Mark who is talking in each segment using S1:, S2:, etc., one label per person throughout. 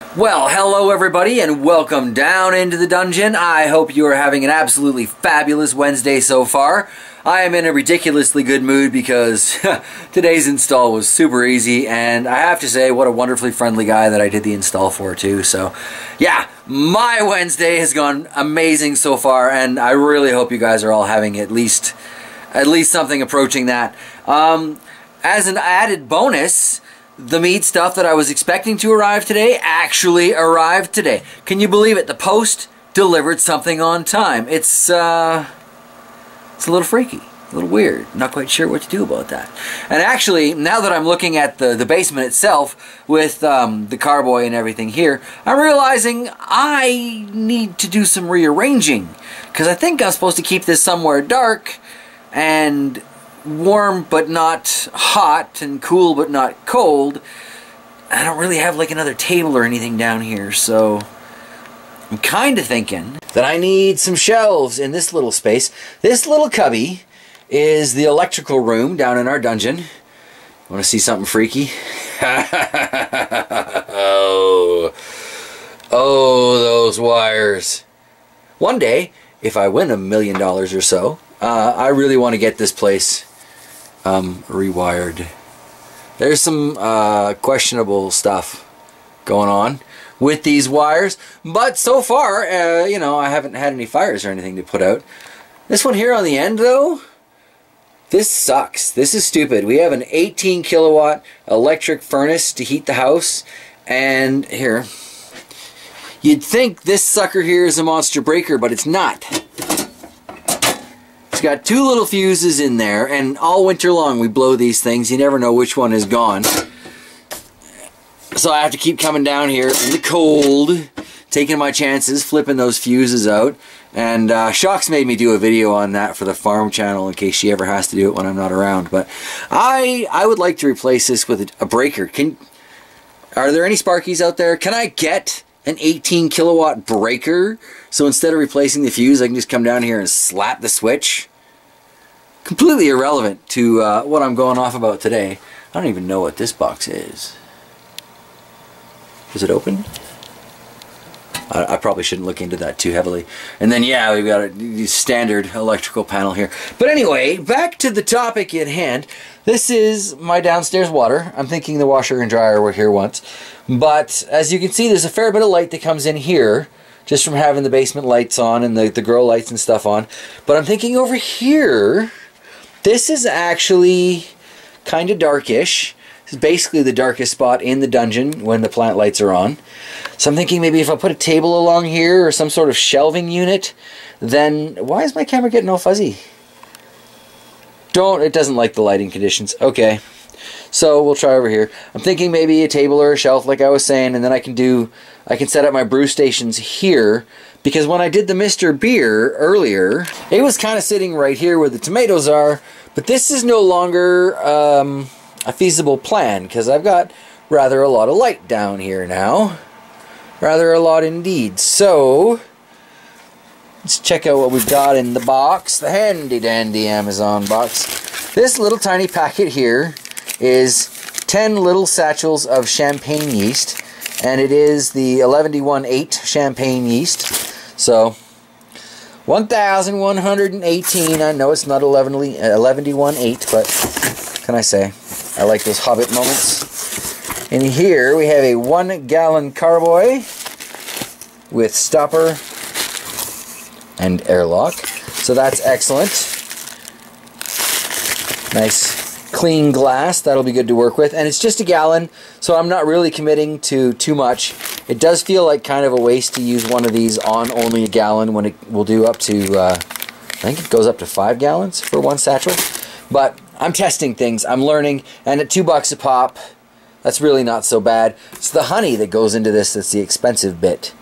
S1: Well, hello everybody and welcome down into the dungeon. I hope you are having an absolutely fabulous Wednesday so far. I am in a ridiculously good mood because today's install was super easy, and I have to say what a wonderfully friendly guy that I did the install for too. So yeah, my Wednesday has gone amazing so far, and I really hope you guys are all having at least something approaching that. As an added bonus, the Mead stuff that I was expecting to arrive today actually arrived today. Can you believe it? The post delivered something on time. It's a little freaky, a little weird. Not quite sure what to do about that. And actually, now that I'm looking at the basement itself with the carboy and everything here, I'm realizing I need to do some rearranging, because I think I'm supposed to keep this somewhere dark and warm but not hot, and cool but not cold. I don't really have like another table or anything down here, so I'm kind of thinking that I need some shelves in this little space. This little cubby is the electrical room down in our dungeon. Want to see something freaky? Oh, those wires. One day, if I win $1 million or so, I really want to get this place rewired. There's some questionable stuff going on with these wires, but so far, you know, I haven't had any fires or anything to put out. This one here on the end, though, this sucks. This is stupid. We have an 18 kilowatt electric furnace to heat the house, and here, you'd think this sucker here is a monster breaker, but it's not. It's got two little fuses in there, and all winter long we blow these things. You never know which one is gone. So I have to keep coming down here in the cold, taking my chances, flipping those fuses out. And Shock's made me do a video on that for the farm channel in case she ever has to do it when I'm not around. But I would like to replace this with a breaker. Are there any Sparkies out there? Can I get an 18 kilowatt breaker, so instead of replacing the fuse I can just come down here and slap the switch? Completely irrelevant to what I'm going off about today. I don't even know what this box is. Is it open? I probably shouldn't look into that too heavily. And then yeah, we've got a standard electrical panel here. But anyway, back to the topic at hand. This is my downstairs water. I'm thinking the washer and dryer were here once. But as you can see, there's a fair bit of light that comes in here just from having the basement lights on and the grow lights and stuff on. But I'm thinking over here, this is actually kind of darkish. This is basically the darkest spot in the dungeon when the plant lights are on. So I'm thinking maybe if I put a table along here or some sort of shelving unit, then why is my camera getting all fuzzy? It doesn't like the lighting conditions. Okay. So we'll try over here. I'm thinking maybe a table or a shelf like I was saying, and then I can set up my brew stations here, because when I did the Mr. Beer earlier, it was kind of sitting right here where the tomatoes are, but this is no longer a feasible plan because I've got rather a lot of light down here now. Rather a lot indeed. So let's check out what we've got in the box, the handy dandy Amazon box. This little tiny packet here is 10 little satchels of champagne yeast, and it is the 11D18 champagne yeast. So 1,118. I know it's not 11D18, but what can I say? I like those Hobbit moments. In here we have a 1 gallon carboy with stopper and airlock. So that's excellent. Nice clean glass, that'll be good to work with, and it's just a gallon, so I'm not really committing to too much. It does feel like kind of a waste to use one of these on only a gallon when it will do up to I think it goes up to 5 gallons for one satchel, but I'm testing things, I'm learning, and at $2 a pop, that's really not so bad. It's the honey that goes into this that's the expensive bit.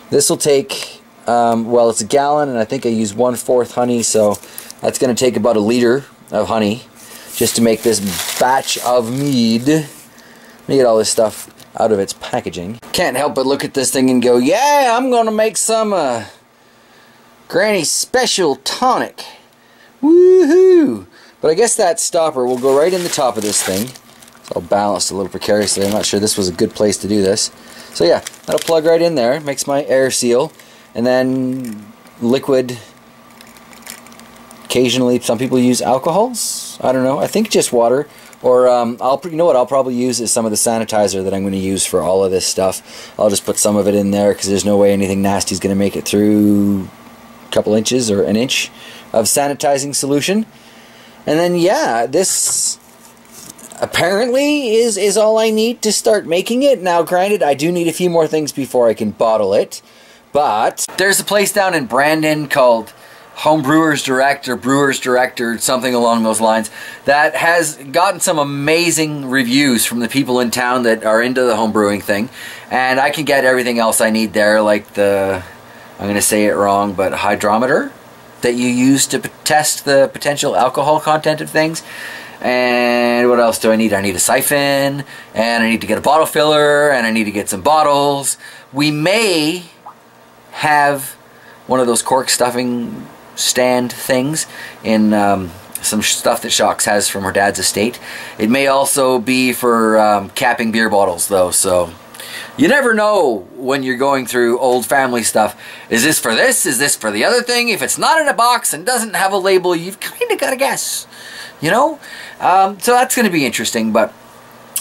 S1: This will take well, it's a gallon, and I think I use 1/4 honey, so that's going to take about 1 liter of honey just to make this batch of mead. Let me get all this stuff out of its packaging. Can't help but look at this thing and go, yeah, I'm going to make some Granny Special Tonic. Woohoo! But I guess that stopper will go right in the top of this thing. It's all balanced a little precariously. I'm not sure this was a good place to do this. So yeah, that'll plug right in there, makes my air seal, and then liquid. Occasionally, some people use alcohols. I don't know. I think just water. Or you know what I'll probably use is some of the sanitizer that I'm going to use for all of this stuff. I'll just put some of it in there because there's no way anything nasty is going to make it through a couple inches or an inch of sanitizing solution. And then yeah, this apparently is all I need to start making it. Now granted, I do need a few more things before I can bottle it. But there's a place down in Brandon called Home Brewers Direct or Brewers Direct or something along those lines that has gotten some amazing reviews from the people in town that are into the home brewing thing, and I can get everything else I need there, like the, I'm going to say it wrong, but hydrometer that you use to test the potential alcohol content of things. And what else do I need? I need a siphon, and I need to get a bottle filler, and I need to get some bottles. We may have one of those cork stuffing stand things in some stuff that Shocks has from her dad's estate. It may also be for capping beer bottles though, so you never know when you're going through old family stuff. Is this for this? Is this for the other thing? If it's not in a box and doesn't have a label, you've kind of got to guess, you know? So that's going to be interesting, but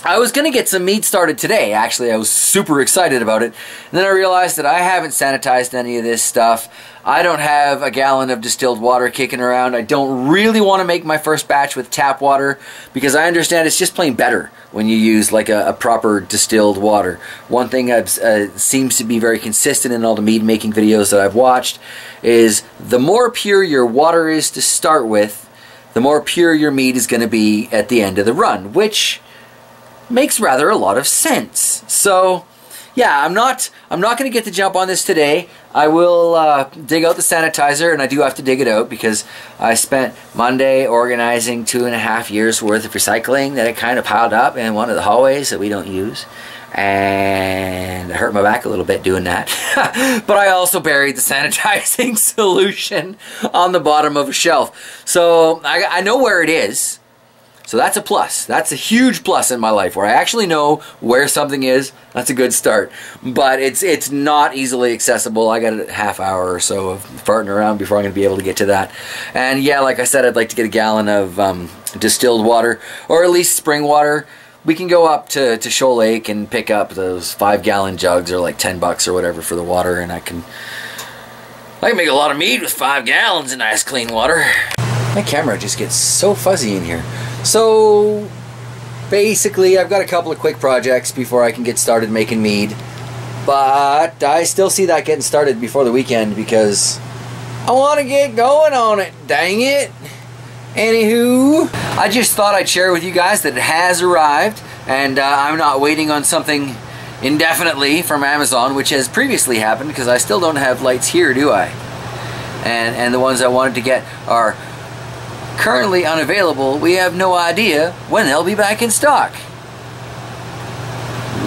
S1: I was going to get some mead started today. Actually, I was super excited about it. And then I realized that I haven't sanitized any of this stuff. I don't have a gallon of distilled water kicking around. I don't really want to make my first batch with tap water because I understand it's just plain better when you use like a proper distilled water. One thing that seems to be very consistent in all the mead making videos that I've watched is the more pure your water is to start with, the more pure your mead is going to be at the end of the run, which makes rather a lot of sense. So yeah, I'm not going to get to jump on this today. I will dig out the sanitizer, and I do have to dig it out because I spent Monday organizing 2.5 years worth of recycling that I kind of piled up in one of the hallways that we don't use, and I hurt my back a little bit doing that. But I also buried the sanitizing solution on the bottom of a shelf, so I know where it is. So that's a plus. That's a huge plus in my life, where I actually know where something is. That's a good start. But it's not easily accessible. I got a half hour or so of farting around before I'm going to be able to get to that. And yeah, like I said, I'd like to get a gallon of distilled water, or at least spring water. We can go up to Shoal Lake and pick up those 5-gallon jugs, or like $10 or whatever for the water, and I can make a lot of mead with 5 gallons of nice clean water. My camera just gets so fuzzy in here. So basically, I've got a couple of quick projects before I can get started making mead, but I still see that getting started before the weekend because I want to get going on it, dang it. Anywho, I just thought I'd share with you guys that it has arrived, and I'm not waiting on something indefinitely from Amazon, which has previously happened because I still don't have lights here, do I? And the ones I wanted to get are currently unavailable. We have no idea when they'll be back in stock.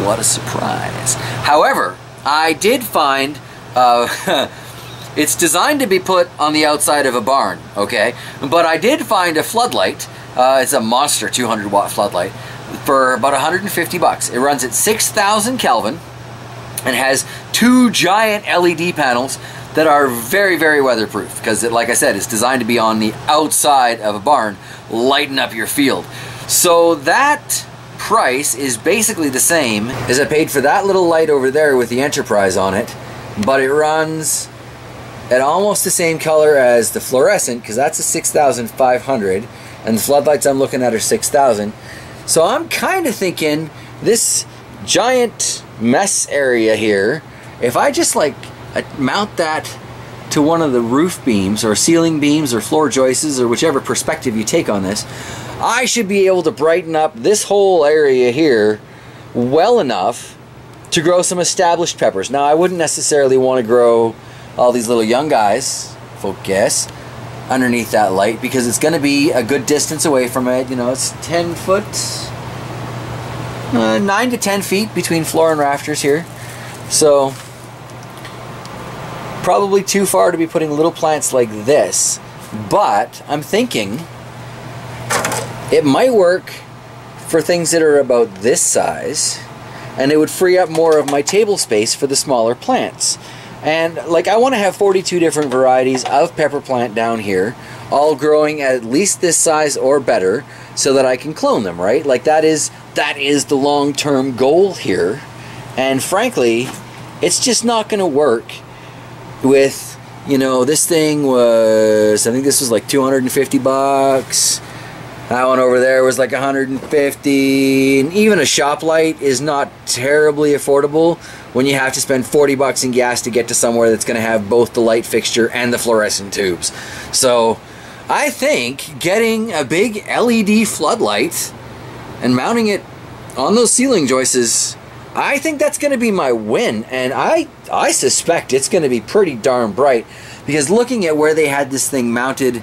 S1: What a surprise. However, I did find it's designed to be put on the outside of a barn, okay? But I did find a floodlight. It's a monster 200-watt floodlight for about $150. It runs at 6,000 Kelvin and has 2 giant LED panels that are very, very weatherproof because, like I said, it's designed to be on the outside of a barn, lighting up your field. So that price is basically the same as I paid for that little light over there with the Enterprise on it, but it runs at almost the same color as the fluorescent because that's a 6,500, and the floodlights I'm looking at are 6,000. So I'm kind of thinking this giant mess area here, if I just mount that to one of the roof beams or ceiling beams or floor joists or whichever perspective you take on this, I should be able to brighten up this whole area here well enough to grow some established peppers. Now, I wouldn't necessarily want to grow all these little young guys, focus, underneath that light because it's going to be a good distance away from it. You know, it's 10 foot, 9 to 10 feet between floor and rafters here. So probably too far to be putting little plants like this, but I'm thinking it might work for things that are about this size, and it would free up more of my table space for the smaller plants. And like, I want to have 42 different varieties of pepper plant down here, all growing at least this size or better, so that I can clone them, right? Like, that is the long-term goal here. And frankly, it's just not going to work with, you know, this thing was, I think this was like 250 bucks. That one over there was like 150, and even a shop light is not terribly affordable when you have to spend 40 bucks in gas to get to somewhere that's going to have both the light fixture and the fluorescent tubes. So I think getting a big LED floodlight and mounting it on those ceiling joists, I think that's going to be my win. And I suspect it's going to be pretty darn bright, because looking at where they had this thing mounted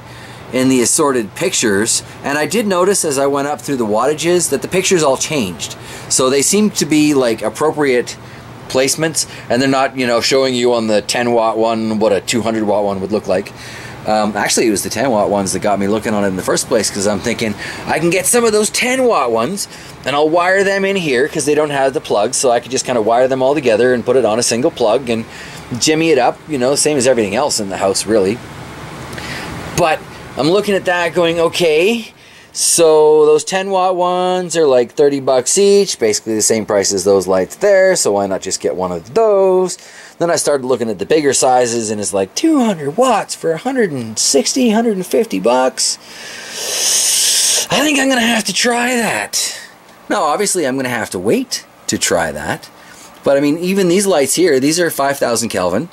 S1: in the assorted pictures, and I did notice as I went up through the wattages that the pictures all changed. So they seem to be like appropriate placements, and they're not, you know, showing you on the 10 watt one what a 200 watt one would look like. Actually, it was the 10 watt ones that got me looking on it in the first place, because I'm thinking I can get some of those 10 watt ones and I'll wire them in here, because they don't have the plugs, so I could just kind of wire them all together and put it on a single plug and jimmy it up, you know, same as everything else in the house, really. But I'm looking at that going, okay, so those 10 watt ones are like 30 bucks each, basically the same price as those lights there, so why not just get one of those? Then I started looking at the bigger sizes, and it's like 200 watts for 160, 150 bucks. I think I'm going to have to try that. Now, obviously, I'm going to have to wait to try that. But, I mean, even these lights here, these are 5,000 Kelvin,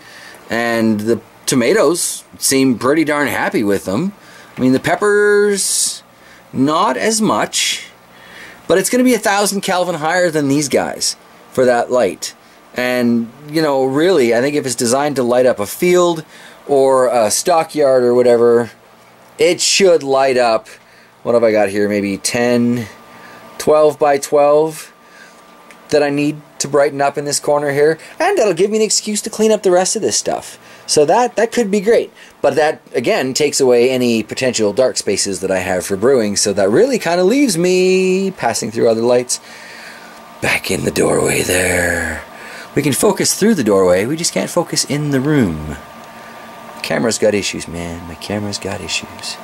S1: and the tomatoes seem pretty darn happy with them. I mean, the peppers, not as much, but it's going to be 1,000 Kelvin higher than these guys for that light. And, you know, really, I think if it's designed to light up a field or a stockyard or whatever, it should light up, what have I got here, maybe 10, 12 by 12 that I need to brighten up in this corner here. And that'll give me an excuse to clean up the rest of this stuff. So that could be great. But that, again, takes away any potential dark spaces that I have for brewing. So that really kind of leaves me passing through other lights back in the doorway there. We can focus through the doorway, we just can't focus in the room. My camera's got issues, man. My camera's got issues.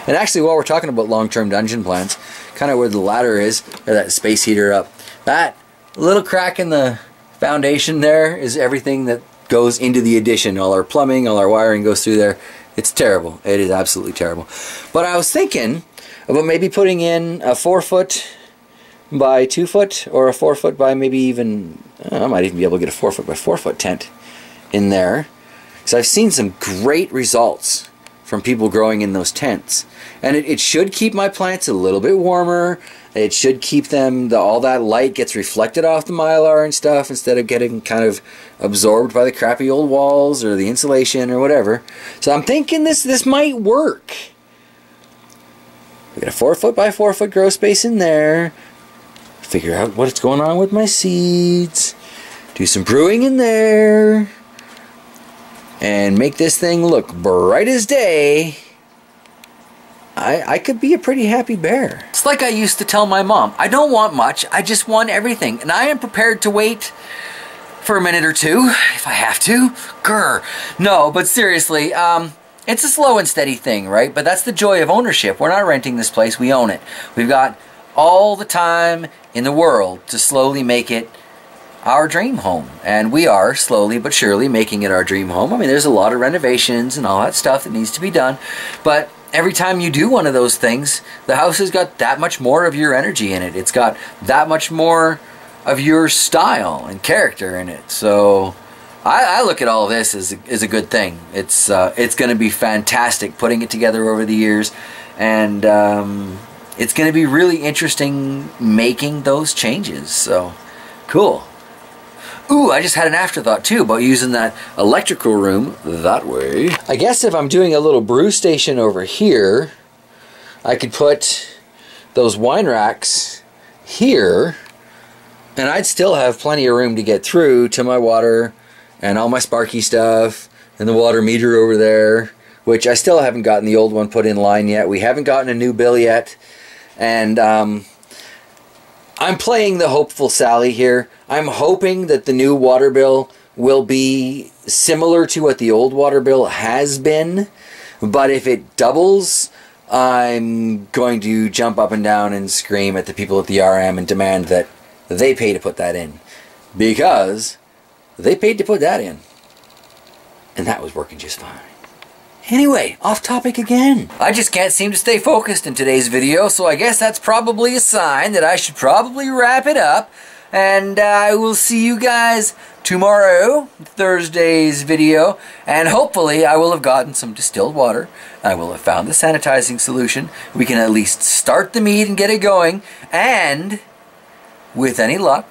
S1: And actually, while we're talking about long-term dungeon plans, kind of where the ladder is, or that space heater up, that little crack in the foundation there is everything that goes into the addition. All our plumbing, all our wiring goes through there. It's terrible. It is absolutely terrible. But I was thinking about maybe putting in a 4-foot by 2-foot, or a 4-foot by maybe even, I might even be able to get a 4-foot by 4-foot tent in there, because I've seen some great results from people growing in those tents, and it should keep my plants a little bit warmer. It should keep them, all that light gets reflected off the mylar and stuff, instead of getting kind of absorbed by the crappy old walls or the insulation or whatever. So I'm thinking this might work. We got a 4-foot by 4-foot grow space in there. Figure out what's going on with my seeds, do some brewing in there, and make this thing look bright as day. I could be a pretty happy bear. It's like I used to tell my mom, I don't want much, I just want everything, and I am prepared to wait for a minute or two if I have to. Grr. No, but seriously, it's a slow and steady thing, right? But that's the joy of ownership. We're not renting this place, we own it. We've got all the time in the world to slowly make it our dream home, and we are slowly but surely making it our dream home. I mean, there's a lot of renovations and all that stuff that needs to be done, but every time you do one of those things, the house has got that much more of your energy in it. It's got that much more of your style and character in it. So I look at all of this as a good thing. It's going to be fantastic putting it together over the years, and it's going to be really interesting making those changes. So, cool. Ooh, I just had an afterthought too about using that electrical room that way. I guess if I'm doing a little brew station over here, I could put those wine racks here, and I'd still have plenty of room to get through to my water and all my Sparky stuff and the water meter over there, which I still haven't gotten the old one put in line yet. We haven't gotten a new bill yet. And I'm playing the hopeful Sally here. I'm hoping that the new water bill will be similar to what the old water bill has been. But if it doubles, I'm going to jump up and down and scream at the people at the RM and demand that they pay to put that in. Because they paid to put that in. And that was working just fine. Anyway, off topic again. I just can't seem to stay focused in today's video, so I guess that's probably a sign that I should probably wrap it up. And I will see you guys tomorrow, Thursday's video, and hopefully I will have gotten some distilled water. I will have found the sanitizing solution. We can at least start the mead and get it going, and with any luck,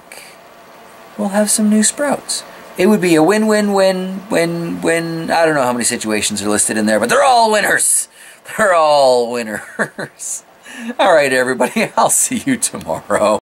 S1: we'll have some new sprouts. It would be a win-win-win-win-win. I don't know how many situations are listed in there, but they're all winners. They're all winners. All right, everybody, I'll see you tomorrow.